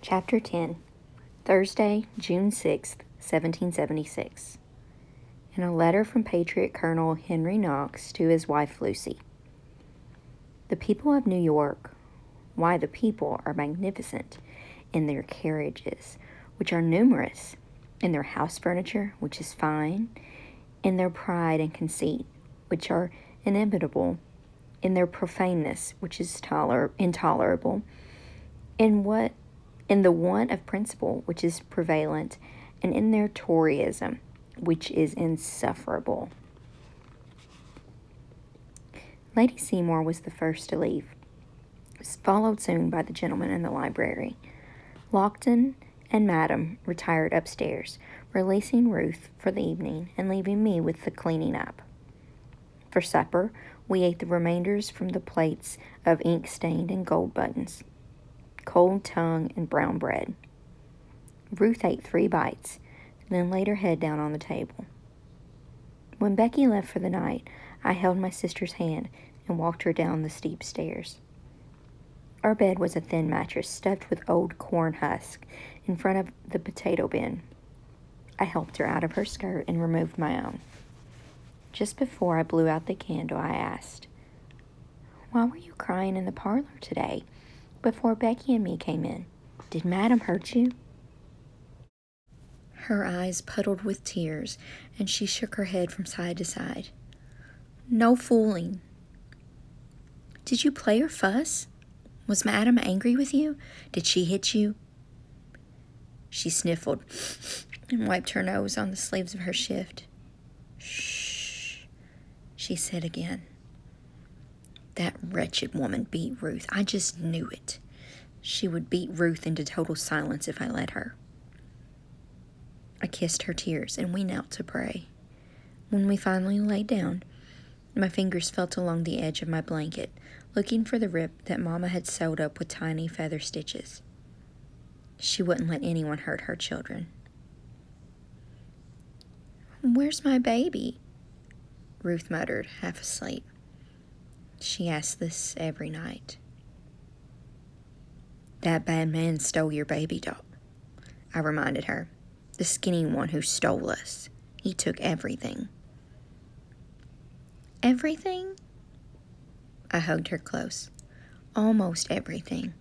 Chapter 10, Thursday, June 6th, 1776. In a letter from Patriot Colonel Henry Knox to his wife Lucy. The people of New York, why the people are magnificent in their carriages, which are numerous, in their house furniture, which is fine, in their pride and conceit, which are inimitable, in their profaneness, which is intolerable, in the want of principle, which is prevalent, and in their Toryism, which is insufferable. Lady Seymour was the first to leave, followed soon by the gentleman in the library. Lockton and Madam retired upstairs, releasing Ruth for the evening and leaving me with the cleaning up. For supper, we ate the remainders from the plates of ink-stained and gold buttons, cold tongue, and brown bread. Ruth ate 3 bites, then laid her head down on the table. When Becky left for the night, I held my sister's hand and walked her down the steep stairs. Our bed was a thin mattress stuffed with old corn husk in front of the potato bin. I helped her out of her skirt and removed my own. Just before I blew out the candle, I asked, "Why were you crying in the parlor today, before Becky and me came in? Did Madam hurt you?" Her eyes puddled with tears, and she shook her head from side to side. "No fooling." "Did you play or fuss? Was Madam angry with you? Did she hit you?" She sniffled and wiped her nose on the sleeves of her shift. "Shh," she said again. "That wretched woman beat Ruth. I just knew it. She would beat Ruth into total silence if I let her." I kissed her tears, and we knelt to pray. When we finally lay down, my fingers felt along the edge of my blanket, looking for the rip that Mama had sewed up with tiny feather stitches. She wouldn't let anyone hurt her children. "Where's my baby?" Ruth muttered, half asleep. She asked this every night. "That bad man stole your baby doll," I reminded her. "The skinny one who stole us. He took everything." "Everything?" I hugged her close. "Almost everything.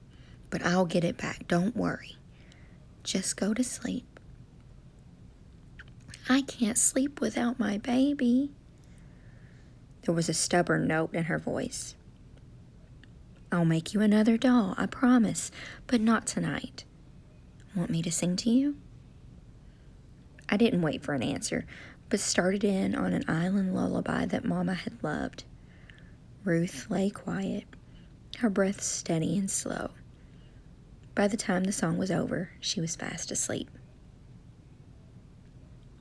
But I'll get it back. Don't worry. Just go to sleep." "I can't sleep without my baby." There was a stubborn note in her voice. "I'll make you another doll, I promise, but not tonight. Want me to sing to you?" I didn't wait for an answer, but started in on an island lullaby that Mama had loved. Ruth lay quiet, her breath steady and slow. By the time the song was over, she was fast asleep.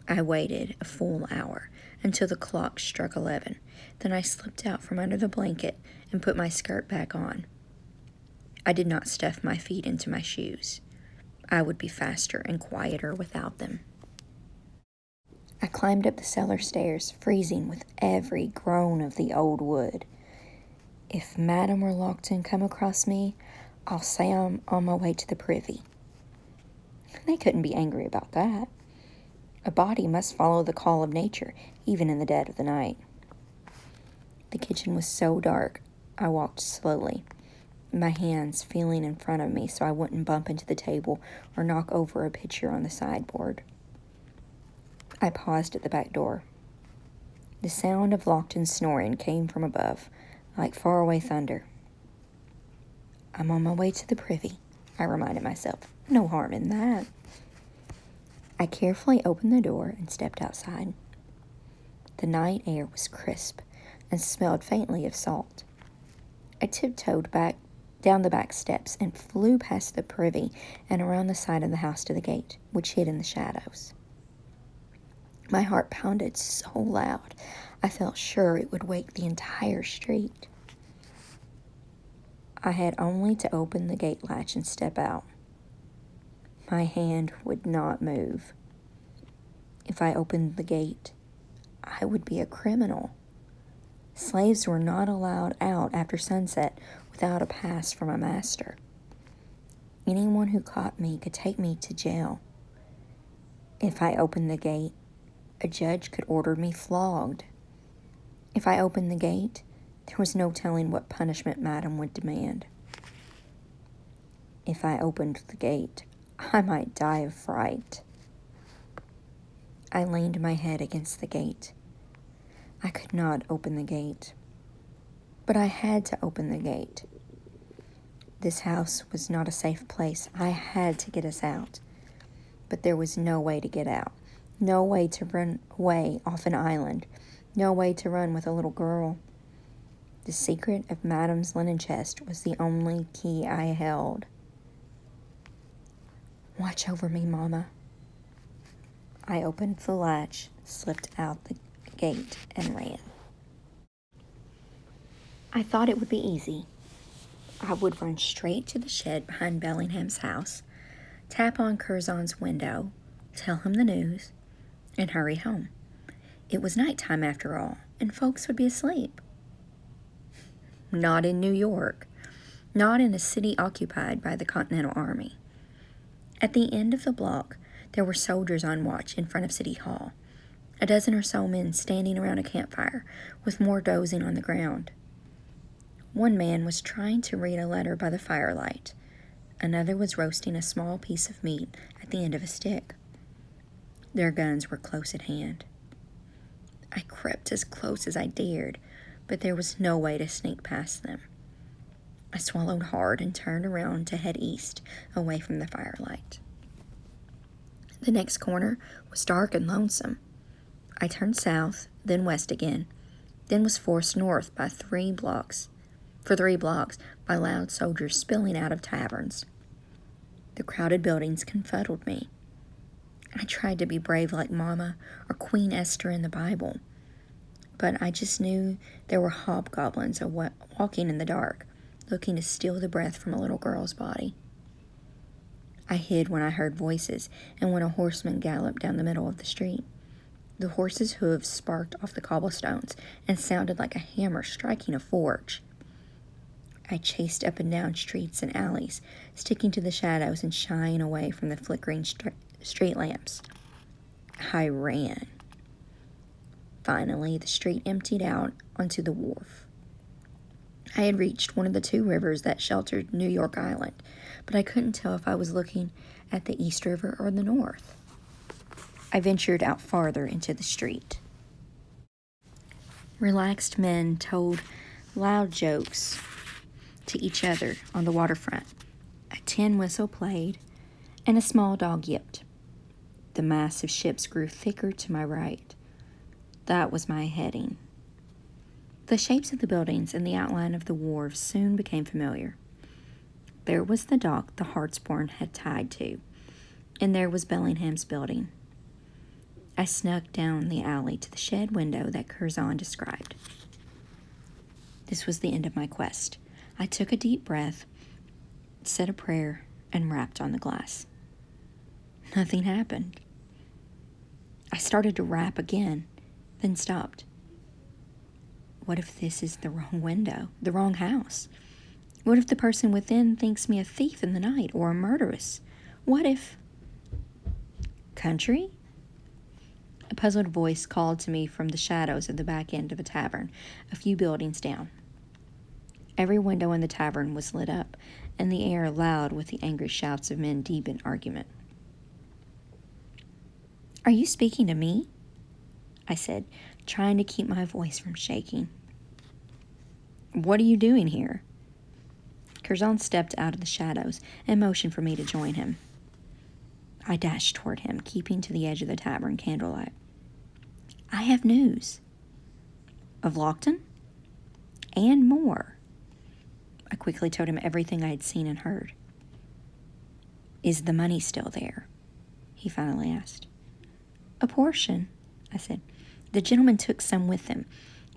I waited a full hour until the clock struck 11. Then I slipped out from under the blanket and put my skirt back on. I did not stuff my feet into my shoes. I would be faster and quieter without them. I climbed up the cellar stairs, freezing with every groan of the old wood. If Madam or Lockton come across me, I'll say I'm on my way to the privy. They couldn't be angry about that. A body must follow the call of nature, even in the dead of the night. The kitchen was so dark, I walked slowly, my hands feeling in front of me so I wouldn't bump into the table or knock over a pitcher on the sideboard. I paused at the back door. The sound of Lockton's snoring came from above, like faraway thunder. "I'm on my way to the privy," I reminded myself. No harm in that. I carefully opened the door and stepped outside. The night air was crisp and smelled faintly of salt. I tiptoed back down the back steps and flew past the privy and around the side of the house to the gate, which hid in the shadows. My heart pounded so loud, I felt sure it would wake the entire street. I had only to open the gate latch and step out. My hand would not move. If I opened the gate, I would be a criminal. Slaves were not allowed out after sunset without a pass from a master. Anyone who caught me could take me to jail. If I opened the gate, a judge could order me flogged. If I opened the gate, there was no telling what punishment Madam would demand. If I opened the gate, I might die of fright. I leaned my head against the gate. I could not open the gate, but I had to open the gate. This house was not a safe place. I had to get us out, but there was no way to get out. No way to run away off an island. No way to run with a little girl. The secret of Madam's linen chest was the only key I held. Watch over me, Mama. I opened the latch, slipped out the gate, and ran. I thought it would be easy. I would run straight to the shed behind Bellingham's house, tap on Curzon's window, tell him the news, and hurry home. It was nighttime after all, and folks would be asleep. Not in New York, not in a city occupied by the Continental Army. At the end of the block, there were soldiers on watch in front of City Hall, a dozen or so men standing around a campfire, with more dozing on the ground. One man was trying to read a letter by the firelight. Another was roasting a small piece of meat at the end of a stick. Their guns were close at hand. I crept as close as I dared, but there was no way to sneak past them. I swallowed hard and turned around to head east, away from the firelight. The next corner was dark and lonesome. I turned south, then west again, then was forced north for 3 blocks by loud soldiers spilling out of taverns. The crowded buildings confuddled me. I tried to be brave like Mama or Queen Esther in the Bible, but I just knew there were hobgoblins walking in the dark, looking to steal the breath from a little girl's body. I hid when I heard voices and when a horseman galloped down the middle of the street. The horse's hooves sparked off the cobblestones and sounded like a hammer striking a forge. I chased up and down streets and alleys, sticking to the shadows and shying away from the flickering street lamps. I ran. Finally, the street emptied out onto the wharf. I had reached one of the 2 rivers that sheltered New York Island, but I couldn't tell if I was looking at the East River or the North. I ventured out farther into the street. Relaxed men told loud jokes to each other on the waterfront. A tin whistle played, and a small dog yipped. The mass of ships grew thicker to my right. That was my heading. The shapes of the buildings and the outline of the wharves soon became familiar. There was the dock the Hartsborn had tied to, and there was Bellingham's building. I snuck down the alley to the shed window that Curzon described. This was the end of my quest. I took a deep breath, said a prayer, and rapped on the glass. Nothing happened. I started to rap again, then stopped. What if this is the wrong window, the wrong house? What if the person within thinks me a thief in the night or a murderess? What if... Country? A puzzled voice called to me from the shadows of the back end of a tavern, a few buildings down. Every window in the tavern was lit up, and the air loud with the angry shouts of men deep in argument. "Are you speaking to me?" I said, trying to keep my voice from shaking. "What are you doing here?" Curzon stepped out of the shadows and motioned for me to join him. I dashed toward him, keeping to the edge of the tavern candlelight. "I have news." "Of Lockton?" "And more." I quickly told him everything I had seen and heard. "Is the money still there?" he finally asked. "A portion," I said. "The gentleman took some with him,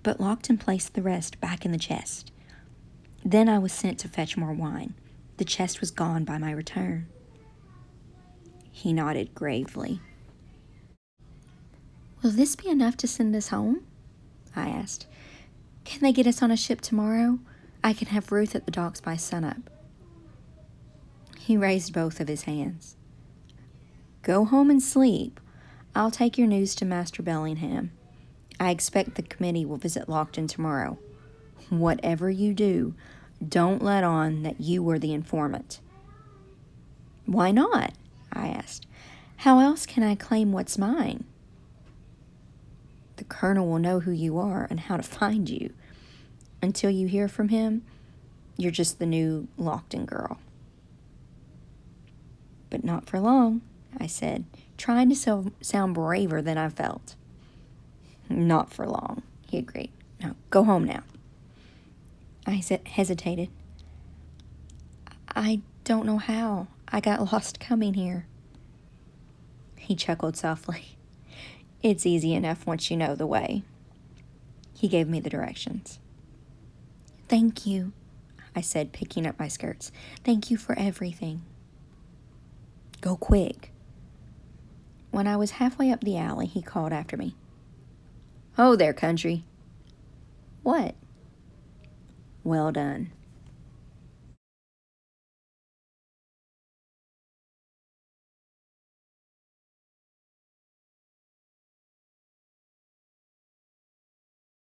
but Lockton placed the rest back in the chest. Then I was sent to fetch more wine. The chest was gone by my return." He nodded gravely. "Will this be enough to send us home?" I asked. "Can they get us on a ship tomorrow? I can have Ruth at the docks by sunup." He raised both of his hands. Go home and sleep. I'll take your news to Master Bellingham. I expect the committee will visit Lockton tomorrow. Whatever you do, don't let on that you were the informant. Why not? I asked. How else can I claim what's mine? The colonel will know who you are and how to find you. Until you hear from him, you're just the new Lockton girl. But not for long, I said, trying to sound braver than I felt. Not for long, he agreed. No, go home now. I hesitated. I don't know how. I got lost coming here. He chuckled softly. It's easy enough once you know the way. He gave me the directions. Thank you, I said, picking up my skirts. Thank you for everything. Go quick. When I was halfway up the alley, he called after me. Oh there, country. What? Well done.